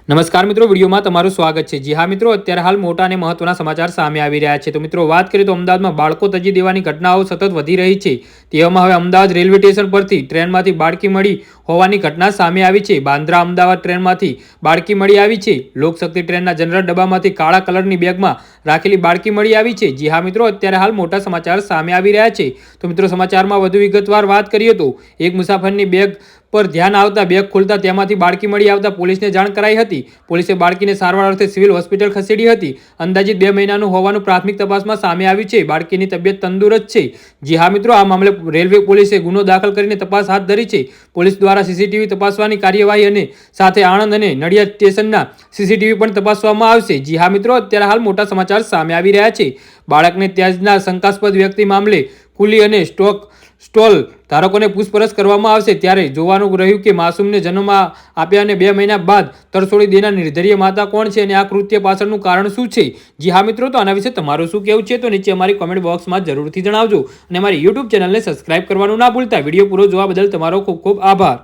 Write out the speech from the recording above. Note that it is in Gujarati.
નમસ્કાર મિત્રો, વિડીયોમાં તમારું સ્વાગત છે। જી હા મિત્રો, અત્યારે હાલ મોટા અને મહત્વના સમાચાર સામે આવી રહ્યા છે। તો મિત્રો વાત કરીએ તો અમદાવાદમાં બાળકો તજી દેવાની ઘટનાઓ સતત વધી રહી છે। તેવામાં હવે અમદાવાદ રેલવે સ્ટેશન પરથી ટ્રેનમાંથી બાળકી મળી હોવાની ઘટના સામે આવી છે। બાંદ્રા અમદાવાદ ટ્રેનમાંથી બાળકી મળી આવી છે। લોકશક્તિ ટ્રેનના જનરલ ડબ્બામાંથી કાળા કલરની બેગમાં રાખેલી બાળકી મળી આવી છે। જી હા મિત્રો, અત્યારે હાલ મોટા સમાચાર સામે આવી રહ્યા છે। તો મિત્રો સમાચારમાં વધુ વિગતવાર વાત કરીએ તો એક મુસાફરની બેગ પર ધ્યાન આવતા બેગ ખોલતા તેમાંથી બાળકી મળી આવતા પોલીસને જાણ કરાઈ હતી। પોલીસે બાળકીને સારવાર અર્થે સિવિલ હોસ્પિટલ ખસેડી હતી। અંદાજિત 2 મહિનાનું હોવાનું પ્રાથમિક તપાસમાં સામે આવ્યું છે। બાળકીની તબિયત તંદુરસ્ત છે। જી હા મિત્રો, આ મામલે રેલવે પોલીસે ગુનો દાખલ કરીને તપાસ હાથ ધરી છે। પોલીસ દ્વારા સીસીટીવી તપાસવાની કાર્યવાહી અને સાથે આણંદ અને નડિયાદ સ્ટેશનના સીસીટીવી પણ તપાસવામાં આવશે। જી હા મિત્રો, અત્યારે હાલ મોટા સમાચાર સામે આવી રહ્યા છે। બાળકને ત્યાજના શંકાસ્પદ વ્યક્તિ મામલે કુલી અને સ્ટોલ ધારકોને પૂછપરછ કરવામાં આવશે। ત્યારે જોવાનું રહ્યું કે માસૂમને જન્મ આપ્યા અને 2 મહિના બાદ તરછોડી દેનાર નિર્ધર્ય માતા કોણ છે અને આ કૃત્ય પાછળનું કારણ શું છે। જી હા મિત્રો, તો આના વિશે તમારું શું કહેવું છે તો નીચે અમારી કોમેન્ટ બોક્સમાં જરૂરથી જણાવજો અને અમારી યુટ્યુબ ચેનલને સબસ્ક્રાઇબ કરવાનું ના ભૂલતા। વિડીયો પૂરો જોવા બદલ તમારો ખૂબ ખૂબ આભાર।